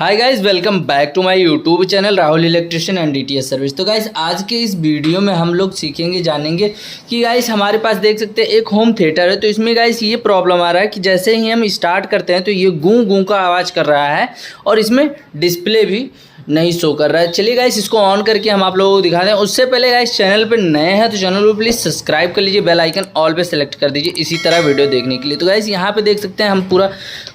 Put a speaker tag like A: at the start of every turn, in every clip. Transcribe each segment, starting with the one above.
A: Hi guys, welcome back to my YouTube channel Rahul electrician and DTH service. तो guys आज के इस video में हम लोग सीखेंगे जानेंगे कि गाइस हमारे पास देख सकते हैं एक होम थिएटर है। तो इसमें गाइस ये प्रॉब्लम आ रहा है कि जैसे ही हम स्टार्ट करते हैं तो ये गूं गूं का आवाज़ कर रहा है और इसमें डिस्प्ले भी नहीं शो कर रहा है। चलिए गाइस इसको ऑन करके हम आप लोगों को दिखा दें। उससे पहले गाइस चैनल पे नए हैं तो चैनल को प्लीज़ सब्सक्राइब कर लीजिए, बेल आइकन ऑल पे सेलेक्ट कर दीजिए इसी तरह वीडियो देखने के लिए। तो गाइस यहाँ पे देख सकते हैं हम पूरा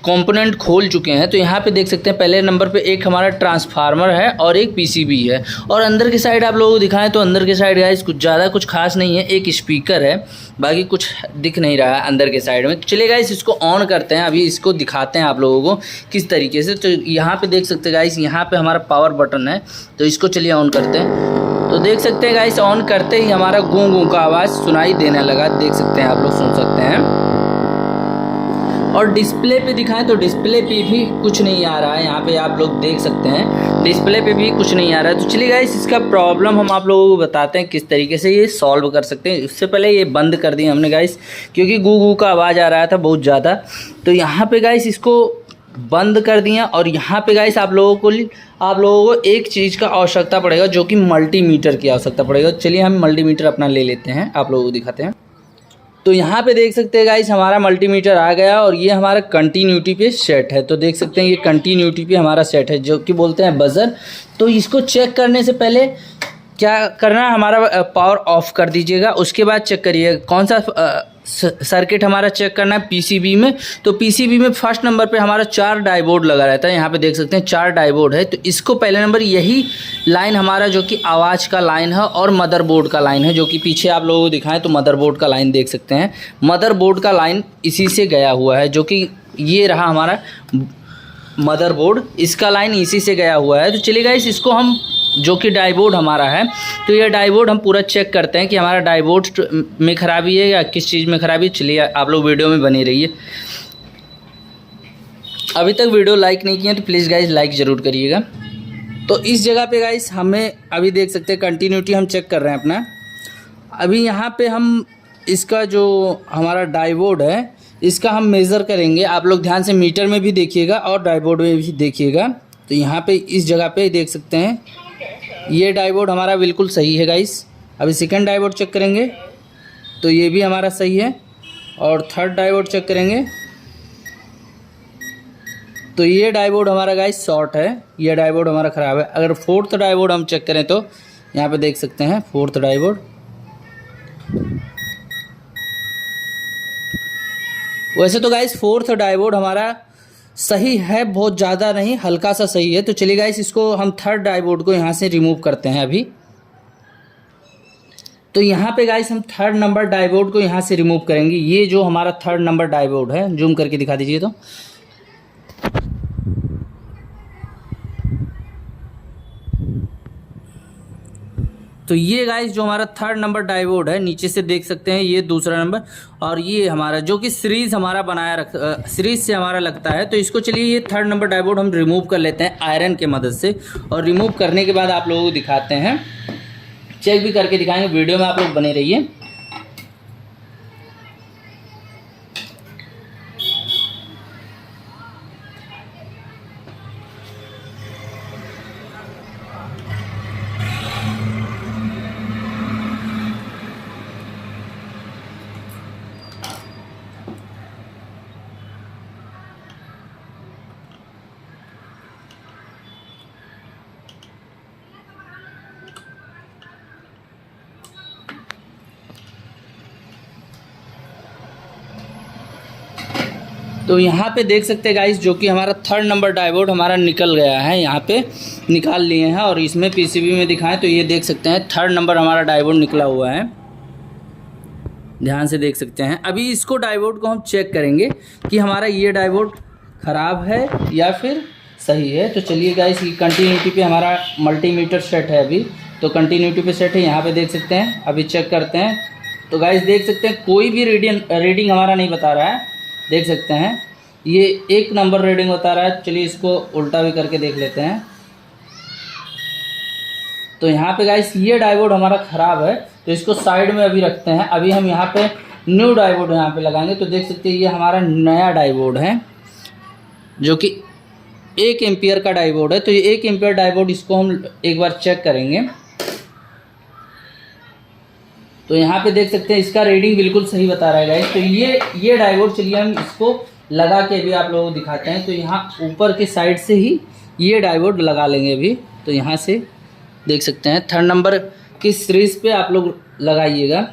A: कंपोनेंट खोल चुके हैं। तो यहाँ पे देख सकते हैं पहले नंबर पे एक हमारा ट्रांसफार्मर है और एक पीसीबी है। और अंदर की साइड आप लोगों को दिखाएं तो अंदर की साइड गाइस कुछ ज़्यादा कुछ खास नहीं है, एक स्पीकर है, बाकी कुछ दिख नहीं रहा है अंदर के साइड में। चलिए गाइस इसको ऑन करते हैं, अभी इसको दिखाते हैं आप लोगों को किस तरीके से। तो यहाँ पे देख सकते हैं गाइस यहाँ पे हमारा पावर बटन है, तो इसको चलिए ऑन करते हैं। तो देख सकते हैं गाइस ऑन करते ही हमारा गूं गूं का आवाज़ सुनाई देने लगा, देख सकते हैं आप लोग सुन सकते हैं। और डिस्प्ले पे दिखाएं तो डिस्प्ले पे भी कुछ नहीं आ रहा है, यहाँ पे आप लोग देख सकते हैं डिस्प्ले पे भी कुछ नहीं आ रहा है। तो चलिए गाइस इसका प्रॉब्लम हम आप लोगों को बताते हैं किस तरीके से ये सॉल्व कर सकते हैं। उससे पहले ये बंद कर दिया हमने गाइस क्योंकि गू गू का आवाज़ आ रहा था बहुत ज़्यादा। तो यहाँ पे गाइस इसको बंद कर दिया और यहाँ पे गाइस आप लोगों को एक चीज़ का आवश्यकता पड़ेगा जो कि मल्टीमीटर की आवश्यकता पड़ेगा। चलिए हम मल्टीमीटर अपना ले लेते हैं, आप लोगों को दिखाते हैं। तो यहाँ पे देख सकते हैं गाइस हमारा मल्टीमीटर आ गया और ये हमारा कंटिन्यूटी पे सेट है। तो देख सकते हैं ये कंटिन्यूटी पे हमारा सेट है जो कि बोलते हैं बजर। तो इसको चेक करने से पहले क्या करना है, हमारा पावर ऑफ कर दीजिएगा। उसके बाद चेक करिए कौन सा सर्किट हमारा चेक करना है पीसीबी में। तो पीसीबी में फर्स्ट नंबर पे हमारा 4 डायोड लगा रहता है, यहाँ पे देख सकते हैं 4 डायोड है। तो इसको पहले नंबर यही लाइन हमारा जो कि आवाज़ का लाइन है और मदरबोर्ड का लाइन है, जो कि पीछे आप लोगों को दिखाएं तो मदरबोर्ड का लाइन देख सकते हैं। मदरबोर्ड का लाइन इसी से गया हुआ है, जो कि ये रहा हमारा मदरबोर्ड, इसका लाइन इसी से गया हुआ है। तो चलिए गाइस इसको हम जो कि डायोड हमारा है, तो ये डायोड हम पूरा चेक करते हैं कि हमारा डायोड में ख़राबी है या किस चीज़ में ख़राबी है। चलिए आप लोग वीडियो में बने रहिए। अभी तक वीडियो लाइक नहीं किया तो प्लीज़ गाइस लाइक ज़रूर करिएगा। तो इस जगह पे गाइस हमें अभी देख सकते हैं कंटिन्यूटी हम चेक कर रहे हैं अपना। अभी यहाँ पे हम इसका जो हमारा डायोड है इसका हम मेज़र करेंगे। आप लोग ध्यान से मीटर में भी देखिएगा और डायोड में भी देखिएगा। तो यहाँ पे इस जगह पे देख सकते हैं ये डायोड हमारा बिल्कुल सही है गाइस। अभी सेकंड डायोड चेक करेंगे तो ये भी हमारा सही है और थर्ड डायोड चेक करेंगे तो ये डायोड हमारा गाइस शॉर्ट है, ये डायोड हमारा ख़राब है। अगर फोर्थ डायोड हम चेक करें तो यहाँ पे देख सकते हैं फोर्थ डायोड, वैसे तो गाइस फोर्थ डायोड हमारा सही है, बहुत ज़्यादा नहीं, हल्का सा सही है। तो चलिए गाइस इसको हम थर्ड डायोड को यहाँ से रिमूव करते हैं अभी। तो यहाँ पे गाइस हम थर्ड नंबर डायोड को यहाँ से रिमूव करेंगे। ये जो हमारा थर्ड नंबर डायोड है, जूम करके दिखा दीजिए। तो ये गाइस जो हमारा थर्ड नंबर डायोड है, नीचे से देख सकते हैं ये दूसरा नंबर, और ये हमारा जो कि सीरीज हमारा सीरीज से हमारा लगता है। तो इसको चलिए ये थर्ड नंबर डायोड हम रिमूव कर लेते हैं आयरन के मदद से। और रिमूव करने के बाद आप लोगों को दिखाते हैं, चेक भी करके दिखाएंगे, वीडियो में आप लोग बने रहिए। तो यहाँ पे देख सकते हैं गाइस जो कि हमारा थर्ड नंबर डायोड हमारा निकल गया है, यहाँ पे निकाल लिए हैं। और इसमें पीसीबी में दिखाएं तो ये देख सकते हैं थर्ड नंबर हमारा डायोड निकला हुआ है, ध्यान से देख सकते हैं। अभी इसको डायोड को हम चेक करेंगे कि हमारा ये डायोड ख़राब है या फिर सही है। तो चलिए गाइस ये कंटिन्यूटी पे हमारा मल्टीमीटर सेट है अभी, तो कंटिन्यूटी पे सेट है, यहाँ पे देख सकते हैं। अभी चेक करते हैं तो गाइस देख सकते हैं कोई भी रीडिंग हमारा नहीं बता रहा है, देख सकते हैं ये 1 नंबर रीडिंग बता रहा है। चलिए इसको उल्टा भी करके देख लेते हैं। तो यहाँ पे गाइस ये डायोड हमारा ख़राब है, तो इसको साइड में अभी रखते हैं। अभी हम यहाँ पे न्यू डायोड यहाँ पे लगाएंगे। तो देख सकते हैं ये हमारा नया डायोड है जो कि 1 एम्पियर का डायोड है। तो ये 1 एम्पियर डायोड, इसको हम एक बार चेक करेंगे। तो यहाँ पे देख सकते हैं इसका रीडिंग बिल्कुल सही बता रहा है गाइस। तो ये डायोड, चलिए हम इसको लगा के भी आप लोगों को दिखाते हैं। तो यहाँ ऊपर के साइड से ही ये डायोड लगा लेंगे अभी। तो यहाँ से देख सकते हैं 3rd नंबर की सीरीज़ पे आप लोग लगाइएगा।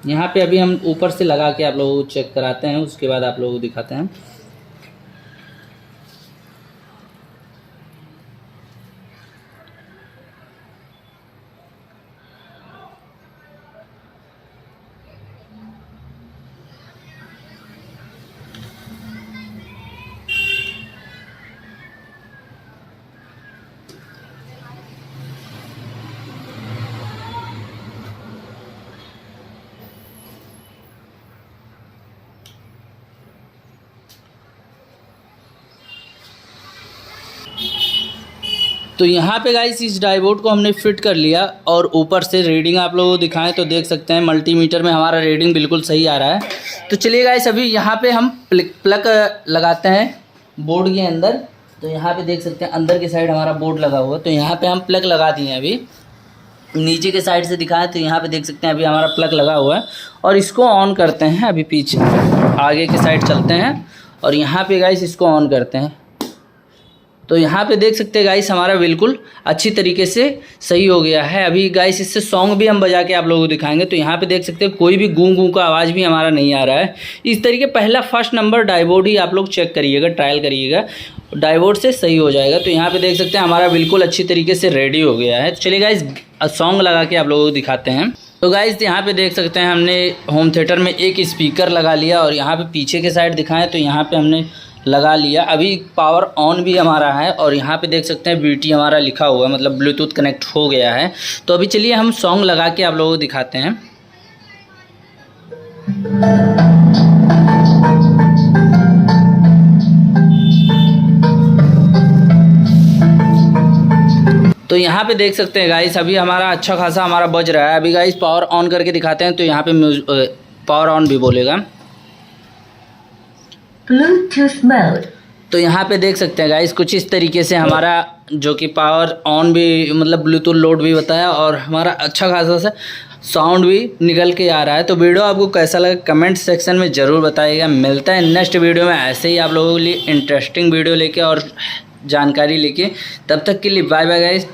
A: यहाँ पे अभी हम ऊपर से लगा के आप लोगों को चेक कराते हैं, उसके बाद आप लोगों को दिखाते हैं। तो यहाँ पे गाइस इस डायोड को हमने फिट कर लिया और ऊपर से रीडिंग आप लोगों को दिखाएं तो देख सकते हैं मल्टीमीटर में हमारा रीडिंग बिल्कुल सही आ रहा है। तो चलिए गाइस अभी यहाँ पे हम प्लग लगाते हैं बोर्ड के अंदर। तो यहाँ पे देख सकते हैं अंदर के साइड हमारा बोर्ड लगा हुआ है। तो यहाँ पे हम प्लग लगा दिए अभी। नीचे के साइड से दिखाएं तो यहाँ पे देख सकते हैं अभी हमारा प्लग लगा हुआ है और इसको ऑन करते हैं। अभी पीछे आगे के साइड चलते हैं और यहाँ पे गाइस इसको ऑन करते हैं। तो यहाँ पे देख सकते हैं गाइस हमारा बिल्कुल अच्छी तरीके से सही हो गया है। अभी गाइस इससे सॉन्ग भी हम बजा के आप लोगों को दिखाएंगे। तो यहाँ पे देख सकते हैं कोई भी गूं गूं का आवाज़ भी हमारा नहीं आ रहा है। इस तरीके पहला 1st नंबर डायोड ही आप लोग चेक करिएगा, ट्रायल करिएगा, डायोड से सही हो जाएगा। तो यहाँ पे देख सकते हैं हमारा बिल्कुल अच्छी तरीके से रेडी हो गया है। चलिए गाइस सॉन्ग लगा के आप लोगों को दिखाते हैं। तो गाइस यहाँ पे देख सकते हैं हमने होम थिएटर में एक स्पीकर लगा लिया और यहाँ पे पीछे के साइड दिखाएं तो यहाँ पे हमने लगा लिया। अभी पावर ऑन भी हमारा है और यहाँ पे देख सकते हैं BT हमारा लिखा हुआ है, मतलब ब्लूटूथ कनेक्ट हो गया है। तो अभी चलिए हम सॉन्ग लगा के आप लोगों को दिखाते हैं। तो यहाँ पे देख सकते हैं गाइस अभी हमारा अच्छा खासा हमारा बज रहा है। अभी गाइस पावर ऑन करके दिखाते हैं तो यहाँ पे पावर ऑन भी बोलेगा।
B: Bluetooth mode.
A: तो यहाँ पे देख सकते हैं गाइस कुछ इस तरीके से हमारा जो कि पावर ऑन भी, मतलब ब्लूटूथ लोड भी बताया और हमारा अच्छा खासा सा साउंड भी निकल के आ रहा है। तो वीडियो आपको कैसा लगा कमेंट सेक्शन में ज़रूर बताइएगा। मिलता है नेक्स्ट वीडियो में ऐसे ही आप लोगों के लिए इंटरेस्टिंग वीडियो लेके और जानकारी लेके। तब तक के लिए बाय बाय गाइस।